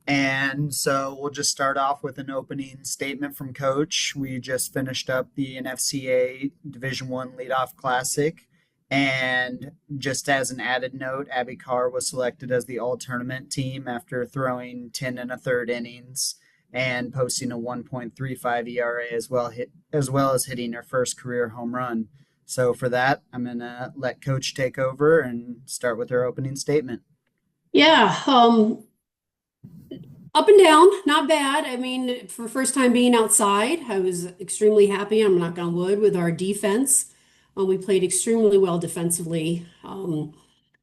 And so we'll just start off with an opening statement from Coach. We just finished up the NFCA Division One Leadoff Classic, and just as an added note, Abby Carr was selected as the All-Tournament team after throwing 10 and a third innings and posting a 1.35 ERA as well as hitting her first career home run. So for that, I'm gonna let Coach take over and start with her opening statement. Yeah, up and down, not bad. I mean, for first time being outside, I was extremely happy. I'm knock on wood with our defense. We played extremely well defensively.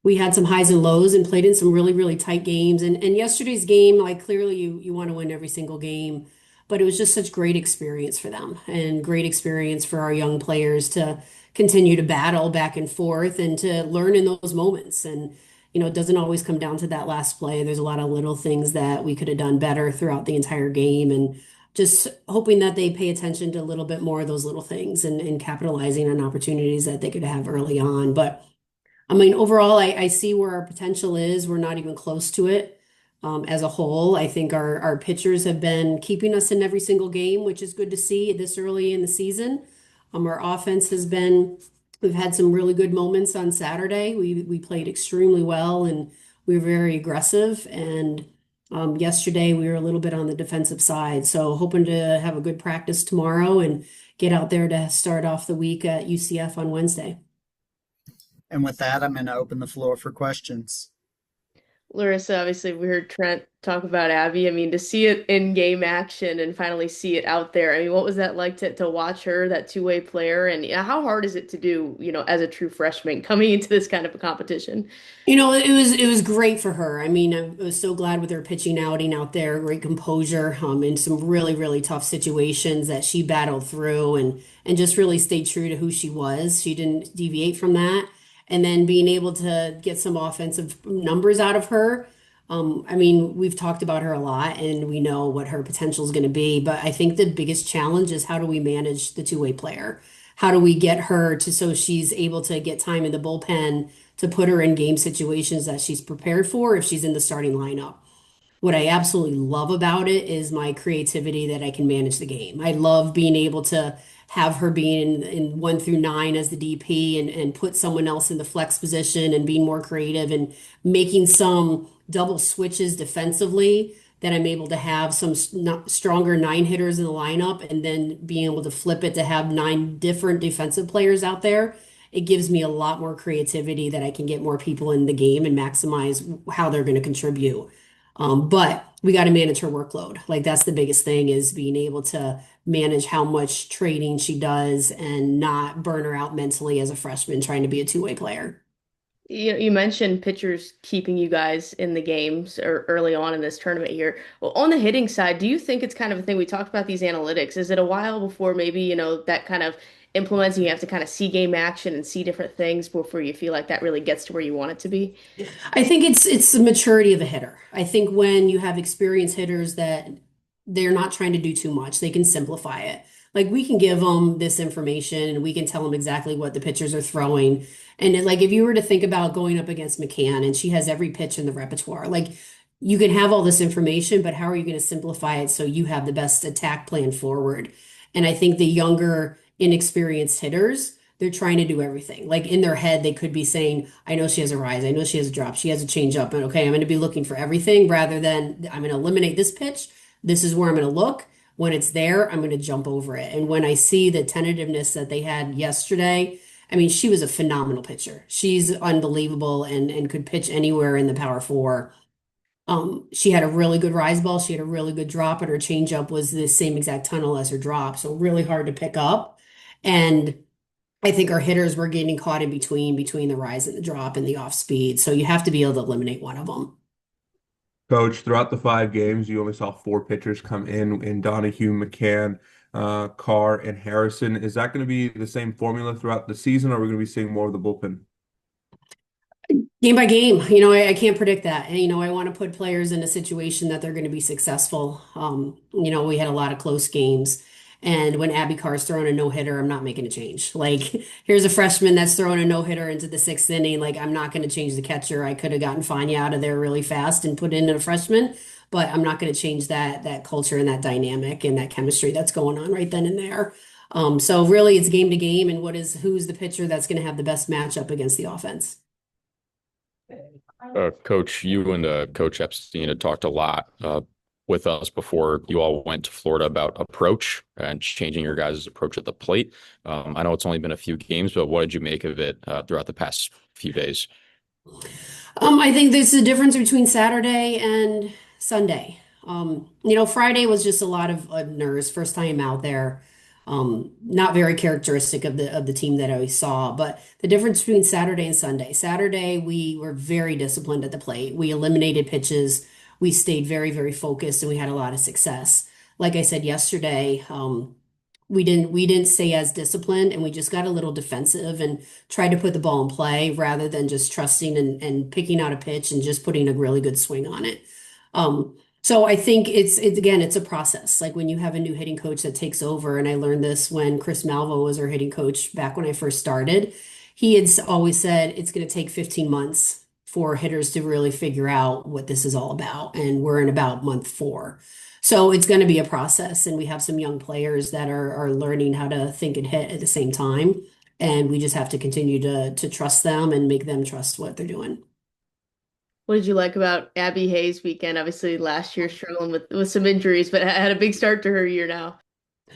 We had some highs and lows and played in some really, really tight games. And yesterday's game, like clearly you want to win every single game, but it was just such great experience for them and great experience for our young players to continue to battle back and forth and to learn in those moments. And it doesn't always come down to that last play. There's a lot of little things that we could have done better throughout the entire game, and just hoping that they pay attention to a little bit more of those little things and capitalizing on opportunities that they could have early on. But I mean, overall, I see where our potential is. We're not even close to it. As a whole, I think our pitchers have been keeping us in every single game, which is good to see this early in the season. Our offense has been, we've had some really good moments on Saturday. We played extremely well and we were very aggressive. And yesterday we were a little bit on the defensive side. So hoping to have a good practice tomorrow and get out there to start off the week at UCF on Wednesday. And with that, I'm gonna open the floor for questions. Larissa, obviously, we heard Trent talk about Abby. I mean, to see it in game action and finally see it out there. I mean, what was that like to watch her, that two-way player? And how hard is it to do, as a true freshman coming into this kind of a competition? It was great for her. I mean, I was so glad with her pitching outing out there, great composure, in some really, really tough situations that she battled through and just really stayed true to who she was. She didn't deviate from that. And then being able to get some offensive numbers out of her. I mean, we've talked about her a lot and we know what her potential is going to be, but I think the biggest challenge is how do we manage the two-way player? How do we get her to so she's able to get time in the bullpen to put her in game situations that she's prepared for if she's in the starting lineup. What I absolutely love about it is my creativity that I can manage the game. I love being able to have her being in 1 through 9 as the DP and put someone else in the flex position and being more creative and making some double switches defensively that I'm able to have some stronger nine hitters in the lineup and then being able to flip it to have nine different defensive players out there. It gives me a lot more creativity that I can get more people in the game and maximize how they're going to contribute. But we got to manage her workload. Like that's the biggest thing is being able to manage how much training she does and not burn her out mentally as a freshman trying to be a two-way player. You mentioned pitchers keeping you guys in the games or early on in this tournament here. Well, on the hitting side, do you think it's kind of a thing we talked about these analytics? Is it a while before maybe, that kind of implements and you have to kind of see game action and see different things before you feel like that really gets to where you want it to be? I think it's the maturity of a hitter. I think when you have experienced hitters that they're not trying to do too much, they can simplify it. Like we can give them this information and we can tell them exactly what the pitchers are throwing. And like if you were to think about going up against McCann and she has every pitch in the repertoire, like you can have all this information, but how are you going to simplify it so you have the best attack plan forward? And I think the younger, inexperienced hitters they're trying to do everything. Like in their head, they could be saying, I know she has a rise. I know she has a drop. She has a change up. And okay, I'm going to be looking for everything rather than I'm going to eliminate this pitch. This is where I'm going to look. When it's there, I'm going to jump over it. And when I see the tentativeness that they had yesterday, I mean, she was a phenomenal pitcher. She's unbelievable and could pitch anywhere in the power four. She had a really good rise ball. She had a really good drop, and her changeup was the same exact tunnel as her drop. So really hard to pick up. And I think our hitters were getting caught in between the rise and the drop and the off speed. So you have to be able to eliminate one of them. Coach, throughout the 5 games, you only saw 4 pitchers come in Donahue, McCann, Carr, and Harrison. Is that going to be the same formula throughout the season, or are we going to be seeing more of the bullpen? Game by game, I can't predict that. And, I want to put players in a situation that they're going to be successful. We had a lot of close games. And when Abby Carr's throwing a no-hitter, I'm not making a change. Like, here's a freshman that's throwing a no-hitter into the 6th inning. Like, I'm not going to change the catcher. I could have gotten Fanya out of there really fast and put in a freshman. but I'm not going to change that culture and that dynamic and that chemistry that's going on right then and there. So really it's game to game and who's the pitcher that's going to have the best matchup against the offense. Coach, you and Coach Epstein had talked a lot with us before you all went to Florida about approach and changing your guys' approach at the plate. I know it's only been a few games, but what did you make of it throughout the past few days? I think there's a difference between Saturday and Sunday. Friday was just a lot of nerves, first time out there. Not very characteristic of the team that I saw, but the difference between Saturday and Sunday. Saturday, we were very disciplined at the plate. We eliminated pitches. We stayed very, very focused, and we had a lot of success. Like I said yesterday, we didn't stay as disciplined, and we just got a little defensive and tried to put the ball in play rather than just trusting and picking out a pitch and just putting a really good swing on it. So I think it's again, it's a process. Like when you have a new hitting coach that takes over, and I learned this when Chris Malvo was our hitting coach back when I first started. He had always said it's going to take 15 months for hitters to really figure out what this is all about, and we're in about month 4. So it's going to be a process, and we have some young players that are learning how to think and hit at the same time, and we just have to continue to trust them and make them trust what they're doing. What did you like about Abby Hayes' weekend? Obviously, last year struggling with some injuries, but had a big start to her year now.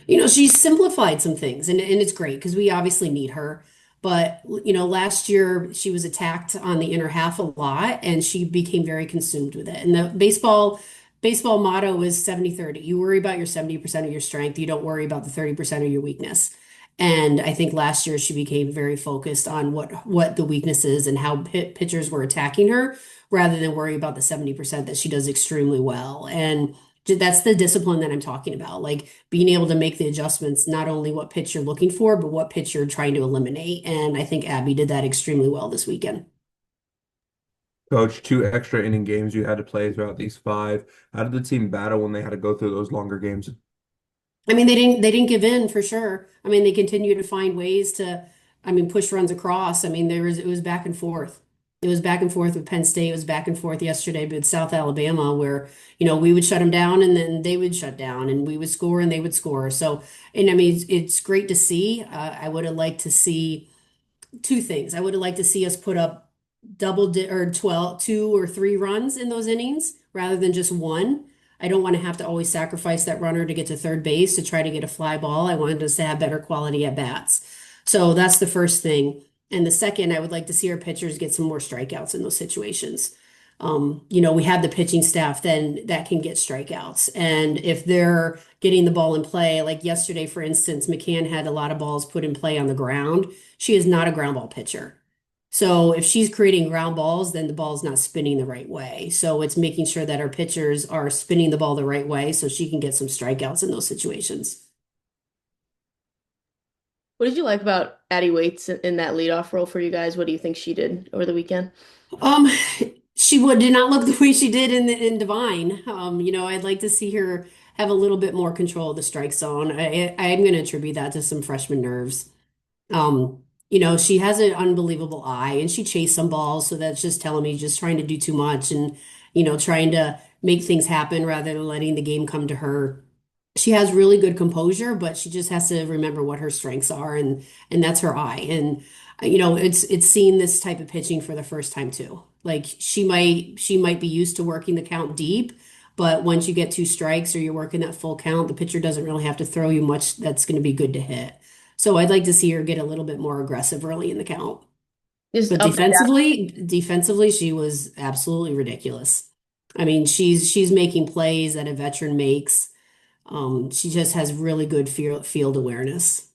She's simplified some things, and it's great because we obviously need her. But, last year she was attacked on the inner half a lot, and she became very consumed with it. And the baseball motto is 70-30. You worry about your 70% of your strength. You don't worry about the 30% of your weakness. And I think last year she became very focused on what the weakness is and how pitchers were attacking her rather than worry about the 70% that she does extremely well. And that's the discipline that I'm talking about, like being able to make the adjustments, not only what pitch you're looking for, but what pitch you're trying to eliminate. And I think Abby did that extremely well this weekend. Coach, 2 extra inning games you had to play throughout these 5. How did the team battle when they had to go through those longer games? I mean, they didn't give in for sure. I mean, they continue to find ways to, I mean, push runs across. I mean, it was back and forth. It was back and forth with Penn State. It was back and forth yesterday with South Alabama, where, we would shut them down and then they would shut down and we would score and they would score. So, and I mean, it's great to see. I would have liked to see two things. I would have liked to see us put up or 12, 2 or 3 runs in those innings rather than just one. I don't want to have to always sacrifice that runner to get to third base to try to get a fly ball. I wanted us to have better quality at bats. So that's the first thing. And the second, I would like to see our pitchers get some more strikeouts in those situations. We have the pitching staff then that can get strikeouts. And if they're getting the ball in play, like yesterday, for instance, McCann had a lot of balls put in play on the ground. She is not a ground ball pitcher. So if she's creating ground balls, then the ball's not spinning the right way. So it's making sure that our pitchers are spinning the ball the right way so she can get some strikeouts in those situations. What did you like about Addie Waits in that leadoff role for you guys? What do you think she did over the weekend? Um, she did not look the way she did in Divine. I'd like to see her have a little bit more control of the strike zone. I'm going to attribute that to some freshman nerves. She has an unbelievable eye and she chased some balls. So that's just telling me just trying to do too much and, trying to make things happen rather than letting the game come to her. She has really good composure, but she just has to remember what her strengths are and that's her eye. And, it's seeing this type of pitching for the first time too. Like she might be used to working the count deep, but once you get 2 strikes or you're working that full count, the pitcher doesn't really have to throw you much that's going to be good to hit. So I'd like to see her get a little bit more aggressive early in the count. Just But up and down. defensively, she was absolutely ridiculous. I mean, she's making plays that a veteran makes. She just has really good field awareness.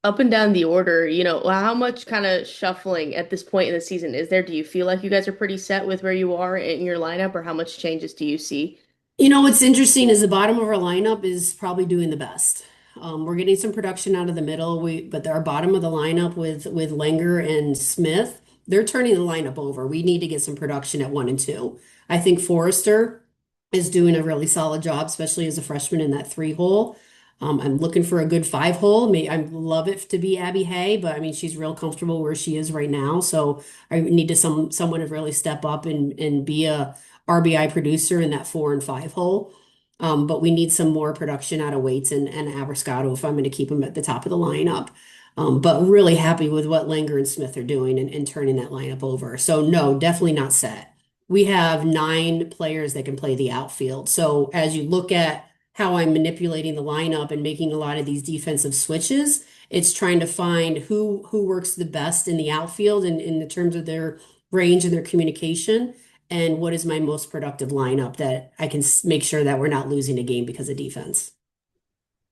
Up and down the order, how much kind of shuffling at this point in the season is there? Do you feel like you guys are pretty set with where you are in your lineup, or how much changes do you see? What's interesting is the bottom of our lineup is probably doing the best. We're getting some production out of the middle. But our bottom of the lineup with Langer and Smith, they're turning the lineup over. We need to get some production at 1 and 2. I think Forrester is doing a really solid job, especially as a freshman in that 3 hole. I'm looking for a good 5 hole. I'd love it to be Abby Hay, but I mean she's real comfortable where she is right now. So I need someone to really step up and be a RBI producer in that 4 and 5 hole. But we need some more production out of Waits and Abrascato if I'm going to keep him at the top of the lineup. But really happy with what Langer and Smith are doing and turning that lineup over. So no, definitely not set. We have 9 players that can play the outfield. So as you look at how I'm manipulating the lineup and making a lot of these defensive switches, it's trying to find who works the best in the outfield and in the terms of their range and their communication, and what is my most productive lineup that I can make sure that we're not losing a game because of defense.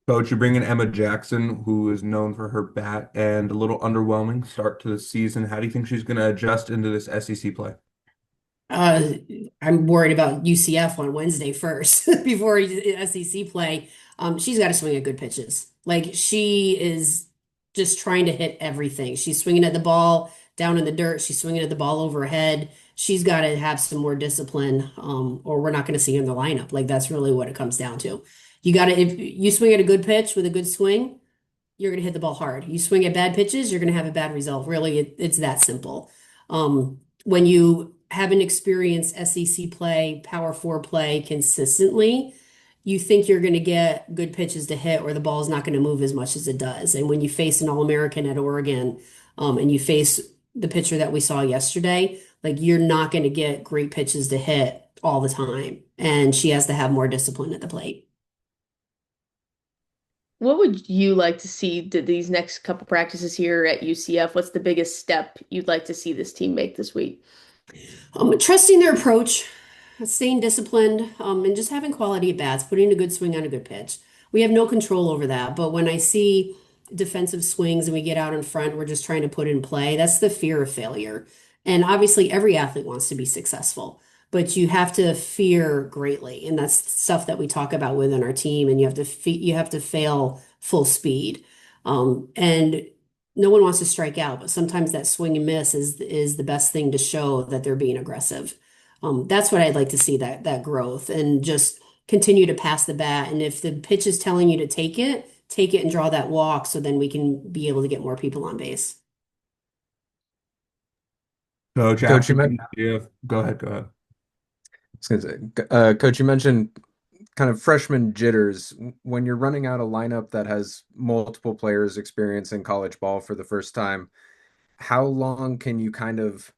Coach, you bring in Emma Jackson, who is known for her bat and a little underwhelming start to the season. How do you think she's going to adjust into this SEC play? Uh, I'm worried about UCF on Wednesday first before SEC play. She's got to swing at good pitches. Like she is just trying to hit everything. She's swinging at the ball down in the dirt. She's swinging at the ball overhead. She's got to have some more discipline, or we're not going to see her in the lineup. Like that's really what it comes down to. You got to, if you swing at a good pitch with a good swing, you're going to hit the ball hard. You swing at bad pitches, you're going to have a bad result. Really, it's that simple. When you haven't experienced SEC play, Power Four play consistently, you think you're going to get good pitches to hit, or the ball is not going to move as much as it does. And when you face an All-American at Oregon, and you face the pitcher that we saw yesterday, like you're not going to get great pitches to hit all the time. And she has to have more discipline at the plate. What would you like to see these next couple practices here at UCF? What's the biggest step you'd like to see this team make this week? Trusting their approach, staying disciplined, and just having quality at bats, putting a good swing on a good pitch. We have no control over that, but when I see defensive swings and we get out in front, we're just trying to put in play. That's the fear of failure. And obviously, every athlete wants to be successful, but you have to fear greatly, and that's stuff that we talk about within our team. And you have to fail full speed. And no one wants to strike out, but sometimes that swing and miss is the best thing to show that they're being aggressive. That's what I'd like to see, that growth, and just continue to pass the bat. And if the pitch is telling you to take it and draw that walk, so then we can be able to get more people on base. Coach, Coach, after UCF, go ahead, go ahead. I was gonna say, Coach, you mentioned kind of freshman jitters. When you're running out a lineup that has multiple players experiencing college ball for the first time, how long can you kind of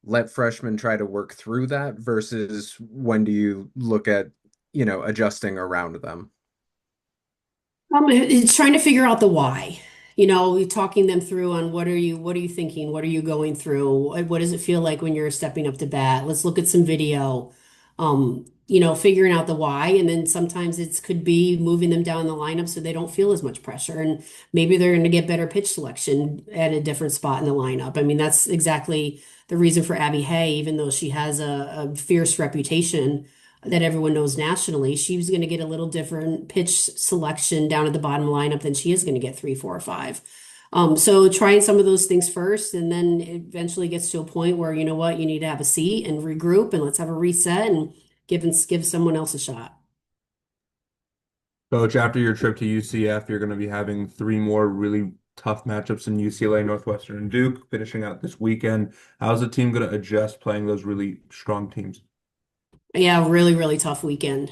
let freshmen try to work through that versus when do you look at, adjusting around them? It's trying to figure out the why. Talking them through on what are you thinking? What are you going through? What does it feel like when you're stepping up to bat? Let's look at some video. Figuring out the why, and then sometimes it could be moving them down the lineup so they don't feel as much pressure, and maybe they're going to get better pitch selection at a different spot in the lineup. I mean, that's exactly the reason for Abby Hay, even though she has a fierce reputation that everyone knows nationally, she's going to get a little different pitch selection down at the bottom lineup than she is going to get 3, 4, or 5. So trying some of those things first, and then it eventually gets to a point where you know what, you need to have a seat and regroup, and let's have a reset and give someone else a shot. Coach, after your trip to UCF, you're going to be having 3 more really tough matchups in UCLA, Northwestern, and Duke, finishing out this weekend. How's the team going to adjust playing those really strong teams? Yeah, really, really tough weekend.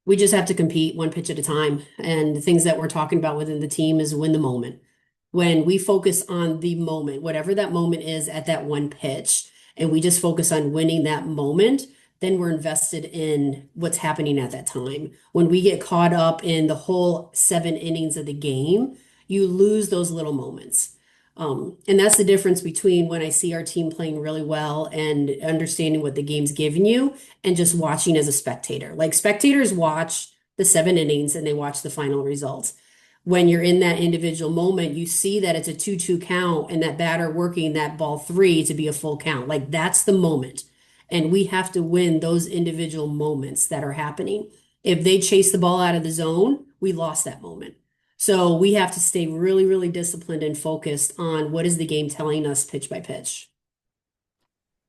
We just have to compete one pitch at a time. And the things that we're talking about within the team is win the moment. When we focus on the moment, whatever that moment is at that one pitch, and we just focus on winning that moment, then we're invested in what's happening at that time. When we get caught up in the whole 7 innings of the game, you lose those little moments. And that's the difference between when I see our team playing really well and understanding what the game's giving you, and just watching as a spectator. Like spectators watch the 7 innings and they watch the final results. When you're in that individual moment, you see that it's a 2-2 count and that batter working that ball 3 to be a full count. Like that's the moment. And we have to win those individual moments that are happening. If they chase the ball out of the zone, we lost that moment. So we have to stay really, really disciplined and focused on what is the game telling us pitch by pitch.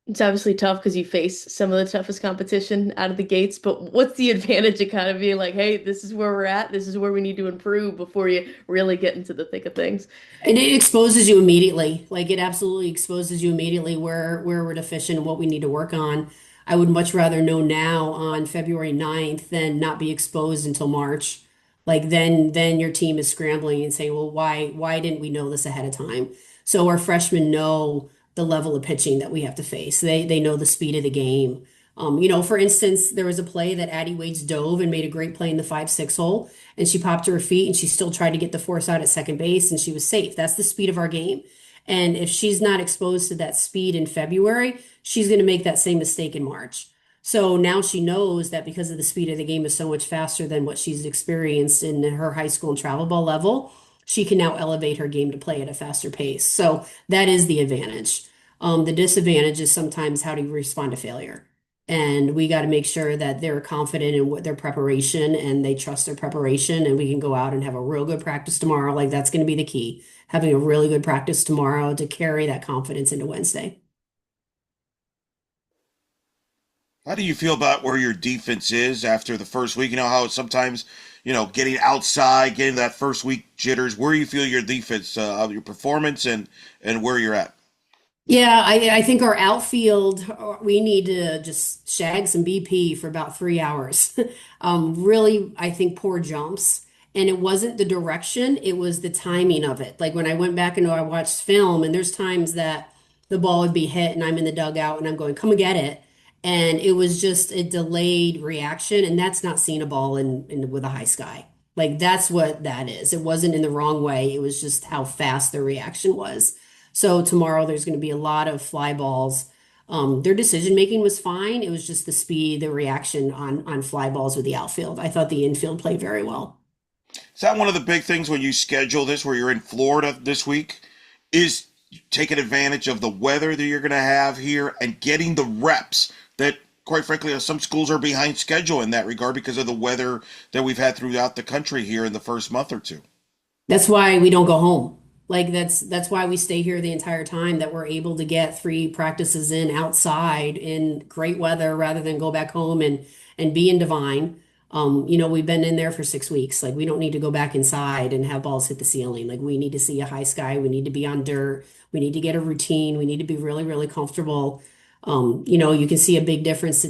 It's obviously tough because you face some of the toughest competition out of the gates, but what's the advantage of kind of being like, hey, this is where we're at, this is where we need to improve before you really get into the thick of things? And it exposes you immediately. Like it absolutely exposes you immediately where we're deficient and what we need to work on. I would much rather know now on February 9th than not be exposed until March. Like then your team is scrambling and saying, well, why didn't we know this ahead of time? So our freshmen know the level of pitching that we have to face. They know the speed of the game. For instance, there was a play that Addie Waits dove and made a great play in the 5-6 hole, and she popped to her feet and she still tried to get the force out at second base, and she was safe. That's the speed of our game. And if she's not exposed to that speed in February, she's going to make that same mistake in March. So now she knows that because of the speed of the game is so much faster than what she's experienced in her high school and travel ball level, she can now elevate her game to play at a faster pace. So that is the advantage. The disadvantage is sometimes how do you respond to failure? And we got to make sure that they're confident in what their preparation and they trust their preparation, and we can go out and have a real good practice tomorrow. Like that's going to be the key, having a really good practice tomorrow to carry that confidence into Wednesday. How do you feel about where your defense is after the first week? You know how sometimes, getting outside, getting that first week jitters. Where do you feel your defense, your performance, and where you're at? Yeah, I think our outfield, we need to just shag some BP for about 3 hours. Really, I think poor jumps. And it wasn't the direction, it was the timing of it. Like when I went back and I watched film, and there's times that the ball would be hit and I'm in the dugout and I'm going, come and get it. And it was just a delayed reaction. And that's not seeing a ball in with a high sky. Like that's what that is. It wasn't in the wrong way. It was just how fast the reaction was. So tomorrow there's going to be a lot of fly balls. Their decision making was fine. It was just the speed, the reaction on fly balls with the outfield. I thought the infield played very well. Is that one of the big things when you schedule this, where you're in Florida this week, is taking advantage of the weather that you're going to have here and getting the reps that, quite frankly, some schools are behind schedule in that regard because of the weather that we've had throughout the country here in the first month or two? That's why we don't go home. Like that's why we stay here the entire time, that we're able to get 3 practices in outside in great weather rather than go back home and be in Divine. We've been in there for 6 weeks. Like we don't need to go back inside and have balls hit the ceiling. Like we need to see a high sky. We need to be on dirt. We need to get a routine. We need to be really, really comfortable. You can see a big difference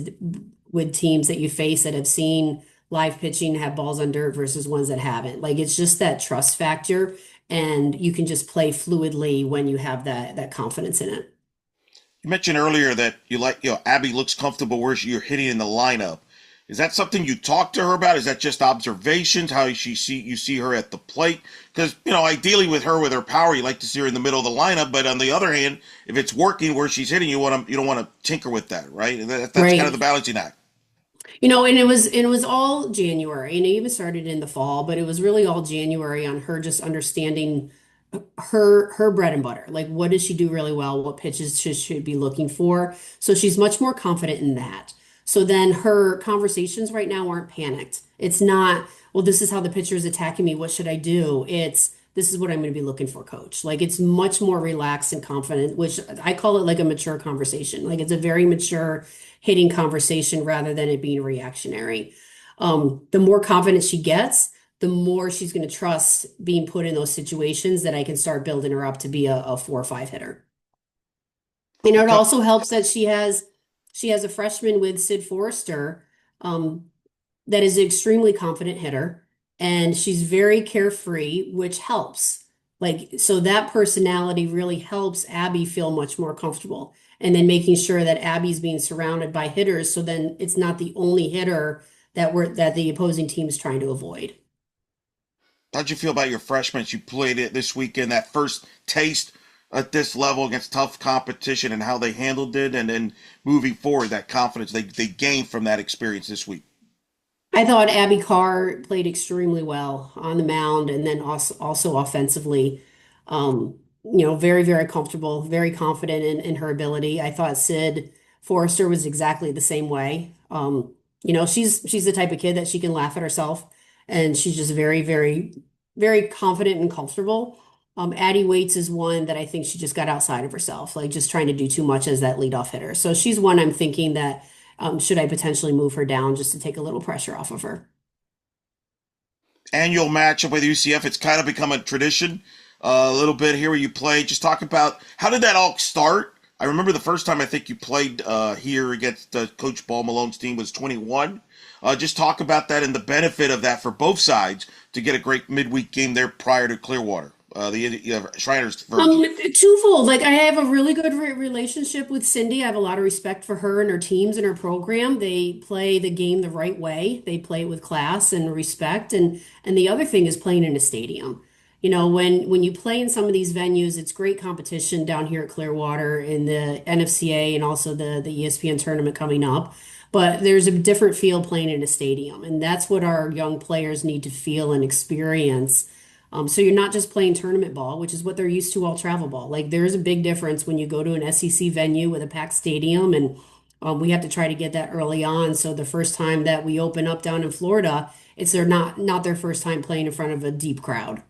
with teams that you face that have seen live pitching have balls on dirt versus ones that haven't. Like it's just that trust factor, and you can just play fluidly when you have that confidence in it. You mentioned earlier that Abby looks comfortable where you're hitting in the lineup. Is that something you talk to her about? Is that just observations, how you see her at the plate? Because, ideally with her power, you like to see her in the middle of the lineup. But on the other hand, if it's working where she's hitting, you don't want to tinker with that, right? That's kind of the Right. balancing act. And it was all January, and it even started in the fall, but it was really all January on her just understanding her bread and butter. Like what does she do really well? What pitches should be looking for? So she's much more confident in that. So then her conversations right now aren't panicked. It's not, well, this is how the pitcher is attacking me. What should I do? It's this is what I'm going to be looking for, coach. Like it's much more relaxed and confident, which I call it like a mature conversation. Like it's a very mature hitting conversation rather than it being reactionary. The more confident she gets, the more she's going to trust being put in those situations that I can start building her up to be a 4 or 5 hitter. It also helps that she has a freshman with Sid Forrester, that is an extremely confident hitter, and she's very carefree, which helps. Like, so that personality really helps Abby feel much more comfortable. And then making sure that Abby's being surrounded by hitters, so then it's not the only hitter that the opposing team is trying to avoid. How'd you feel about your freshmen? You played it this weekend, that first taste at this level against tough competition, and how they handled it, and then moving forward, that confidence they gained from that experience this week. I thought Abby Carr played extremely well on the mound and then also offensively. Very, very comfortable, very confident in her ability. I thought Sid Forrester was exactly the same way. She's the type of kid that she can laugh at herself, and she's just very, very, very confident and comfortable. Addie Waits is one that I think she just got outside of herself, like just trying to do too much as that leadoff hitter. So she's one I'm thinking that should I potentially move her down just to take a little pressure off of her. Annual matchup with UCF, it's kind of become a tradition a little bit here where you play. Just talk about how did that all start? I remember the first time I think you played here against Coach Ball Malone's team was 21. Just talk about that and the benefit of that for both sides to get a great midweek game there prior to Clearwater, the Shriners version. Twofold. Like I have a really good relationship with Cindy. I have a lot of respect for her and her teams and her program. They play the game the right way. They play it with class and respect. And the other thing is playing in a stadium. You know, when you play in some of these venues, it's great competition down here at Clearwater in the NFCA and also the ESPN tournament coming up. But there's a different feel playing in a stadium, and that's what our young players need to feel and experience. So you're not just playing tournament ball, which is what they're used to all travel ball. Like there is a big difference when you go to an SEC venue with a packed stadium, and we have to try to get that early on. So the first time that we open up down in Florida, it's their not their first time playing in front of a deep crowd.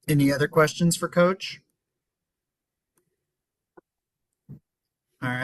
Any other questions for Coach?